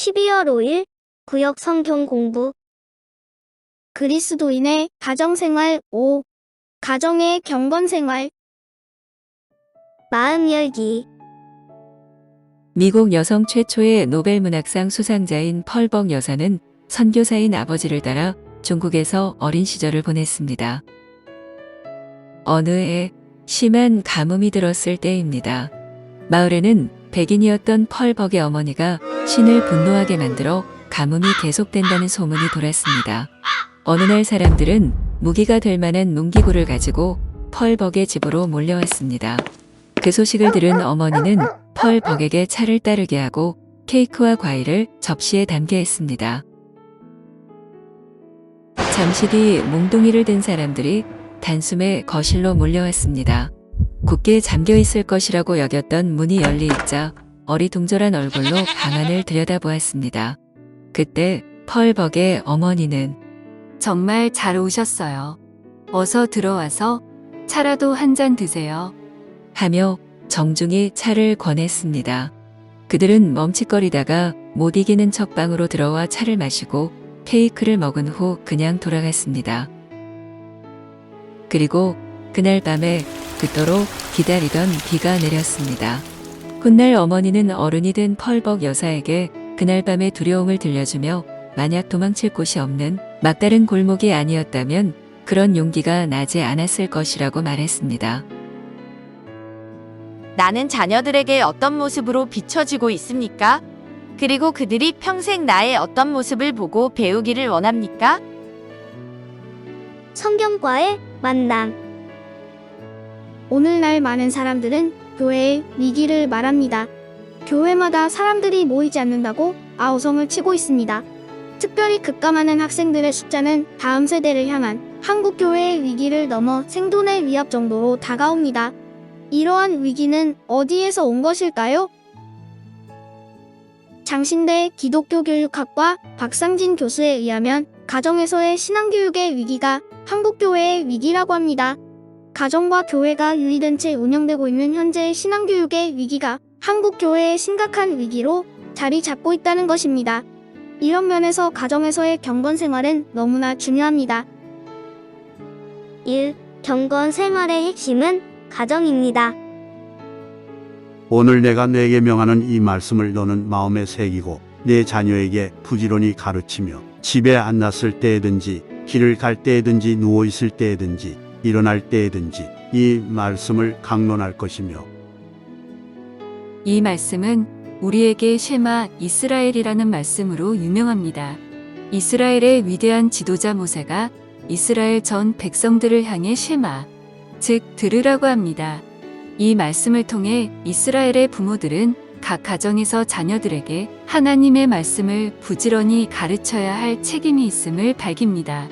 12월 5일 구역 성경 공부. 그리스도인의 가정생활 5. 가정의 경건생활. 마음 열기. 미국 여성 최초의 노벨 문학상 수상자인 펄벅 여사는 선교사인 아버지를 따라 중국에서 어린 시절을 보냈습니다. 어느 해 심한 가뭄이 들었을 때입니다. 마을에는 백인이었던 펄벅의 어머니가 신을 분노하게 만들어 가뭄이 계속된다는 소문이 돌았습니다. 어느 날 사람들은 무기가 될 만한 문기구를 가지고 펄벅의 집으로 몰려왔습니다. 그 소식을 들은 어머니는 펄벅에게 차를 따르게 하고 케이크와 과일을 접시에 담게 했습니다. 잠시 뒤 몽둥이를 든 사람들이 단숨에 거실로 몰려왔습니다. 굳게 잠겨있을 것이라고 여겼던 문이 열리있자 어리둥절한 얼굴로 방 안을 들여다보았습니다. 그때 펄벅의 어머니는 정말 잘 오셨어요. 어서 들어와서 차라도 한 잔 드세요. 하며 정중히 차를 권했습니다. 그들은 멈칫거리다가 못 이기는 척 방으로 들어와 차를 마시고 케이크를 먹은 후 그냥 돌아갔습니다. 그리고 그날 밤에 그토록 기다리던 비가 내렸습니다. 훗날 어머니는 어른이 된 펄벅 여사에게 그날 밤의 두려움을 들려주며 만약 도망칠 곳이 없는 막다른 골목이 아니었다면 그런 용기가 나지 않았을 것이라고 말했습니다. 나는 자녀들에게 어떤 모습으로 비춰지고 있습니까? 그리고 그들이 평생 나의 어떤 모습을 보고 배우기를 원합니까? 성경과의 만남. 오늘날 많은 사람들은 교회의 위기를 말합니다. 교회마다 사람들이 모이지 않는다고 아우성을 치고 있습니다. 특별히 급감하는 학생들의 숫자는 다음 세대를 향한 한국 교회의 위기를 넘어 생존의 위협 정도로 다가옵니다. 이러한 위기는 어디에서 온 것일까요? 장신대 기독교 교육학과 박상진 교수에 의하면 가정에서의 신앙교육의 위기가 한국교회의 위기라고 합니다. 가정과 교회가 유의된 채 운영되고 있는 현재의 신앙교육의 위기가 한국교회의 심각한 위기로 자리 잡고 있다는 것입니다. 이런 면에서 가정에서의 경건생활은 너무나 중요합니다. 1. 경건생활의 핵심은 가정입니다. 오늘 내가 네게 명하는 이 말씀을 너는 마음에 새기고 네 자녀에게 부지런히 가르치며 집에 앉았을 때에든지 길을 갈 때에든지 누워 있을 때에든지 일어날 때에든지 이 말씀을 강론할 것이며. 이 말씀은 우리에게 쉐마 이스라엘이라는 말씀으로 유명합니다. 이스라엘의 위대한 지도자 모세가 이스라엘 전 백성들을 향해 쉐마, 즉 들으라고 합니다. 이 말씀을 통해 이스라엘의 부모들은 각 가정에서 자녀들에게 하나님의 말씀을 부지런히 가르쳐야 할 책임이 있음을 밝힙니다.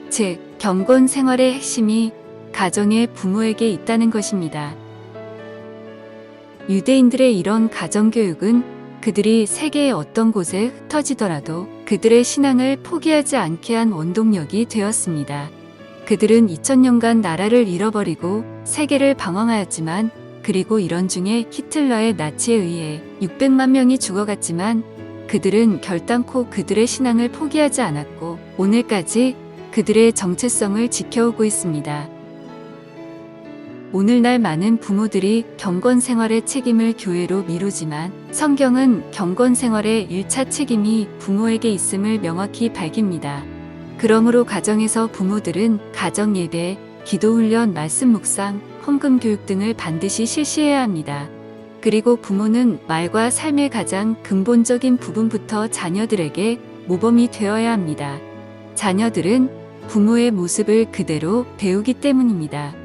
즉, 경건 생활의 핵심이 가정의 부모에게 있다는 것입니다. 유대인들의 이런 가정교육은 그들이 세계의 어떤 곳에 흩어지더라도 그들의 신앙을 포기하지 않게 한 원동력이 되었습니다. 그들은 2000년간 나라를 잃어버리고 세계를 방황하였지만, 그리고 이런 중에 히틀러의 나치에 의해 600만 명이 죽어갔지만 그들은 결단코 그들의 신앙을 포기하지 않았고 오늘까지 그들의 정체성을 지켜오고 있습니다. 오늘날 많은 부모들이 경건 생활의 책임을 교회로 미루지만 성경은 경건 생활의 1차 책임이 부모에게 있음을 명확히 밝힙니다. 그러므로 가정에서 부모들은 가정 예배, 기도 훈련, 말씀 묵상, 헌금 교육 등을 반드시 실시해야 합니다. 그리고 부모는 말과 삶의 가장 근본적인 부분부터 자녀들에게 모범이 되어야 합니다. 자녀들은 부모의 모습을 그대로 배우기 때문입니다.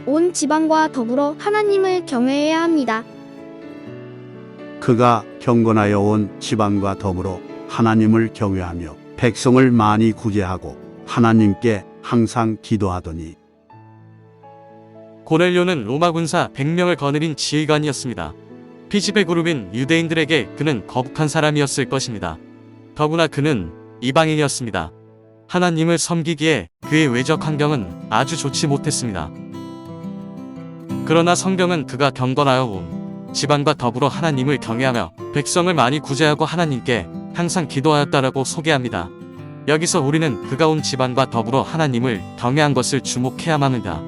온 지방과 더불어 하나님을 경외해야 합니다. 그가 경건하여 온 지방과 더불어 하나님을 경외하며 백성을 많이 구제하고 하나님께 항상 기도하더니. 고넬료는 로마 군사 100명을 거느린 지휘관이었습니다. 피지배 그룹인 유대인들에게 그는 거북한 사람이었을 것입니다. 더구나 그는 이방인이었습니다. 하나님을 섬기기에 그의 외적 환경은 아주 좋지 못했습니다. 그러나 성경은 그가 경건하여 온 집안과 더불어 하나님을 경외하며 백성을 많이 구제하고 하나님께 항상 기도하였다라고 소개합니다. 여기서 우리는 그가 온 집안과 더불어 하나님을 경외한 것을 주목해야만 합니다.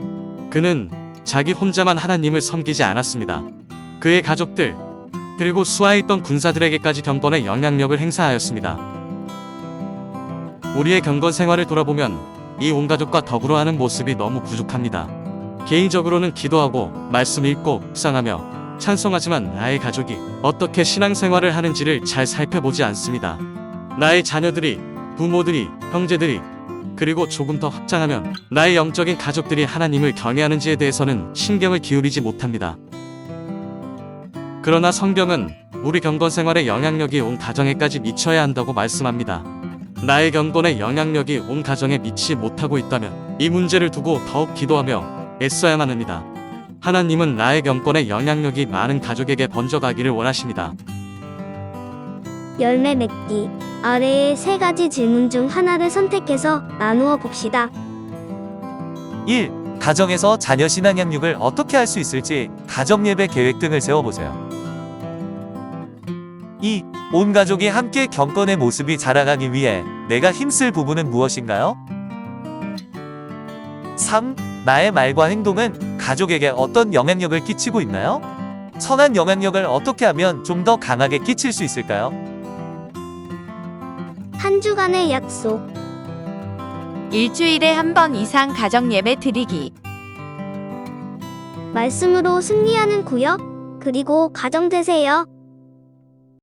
그는 자기 혼자만 하나님을 섬기지 않았습니다. 그의 가족들, 그리고 수하에 있던 군사들에게까지 경건의 영향력을 행사하였습니다. 우리의 경건 생활을 돌아보면 이 온 가족과 더불어 하는 모습이 너무 부족합니다. 개인적으로는 기도하고 말씀 읽고 묵상하며 찬송하지만 나의 가족이 어떻게 신앙생활을 하는지를 잘 살펴보지 않습니다. 나의 자녀들이, 부모들이, 형제들이, 그리고 조금 더 확장하면 나의 영적인 가족들이 하나님을 경외하는지에 대해서는 신경을 기울이지 못합니다. 그러나 성경은 우리 경건생활의 영향력이 온 가정에까지 미쳐야 한다고 말씀합니다. 나의 경건의 영향력이 온 가정에 미치지 못하고 있다면 이 문제를 두고 더욱 기도하며 애써야만 합니다. 하나님은 나의 경건의 영향력이 많은 가족에게 번져가기를 원하십니다. 열매 맺기. 아래의 세 가지 질문 중 하나를 선택해서 나누어 봅시다. 1. 가정에서 자녀 신앙 양육을 어떻게 할 수 있을지 가정 예배 계획 등을 세워보세요. 2. 온 가족이 함께 경건의 모습이 자라가기 위해 내가 힘쓸 부분은 무엇인가요? 3. 나의 말과 행동은 가족에게 어떤 영향력을 끼치고 있나요? 선한 영향력을 어떻게 하면 좀 더 강하게 끼칠 수 있을까요? 한 주간의 약속. 일주일에 한 번 이상 가정 예배 드리기. 말씀으로 승리하는 구역. 그리고 가정 되세요.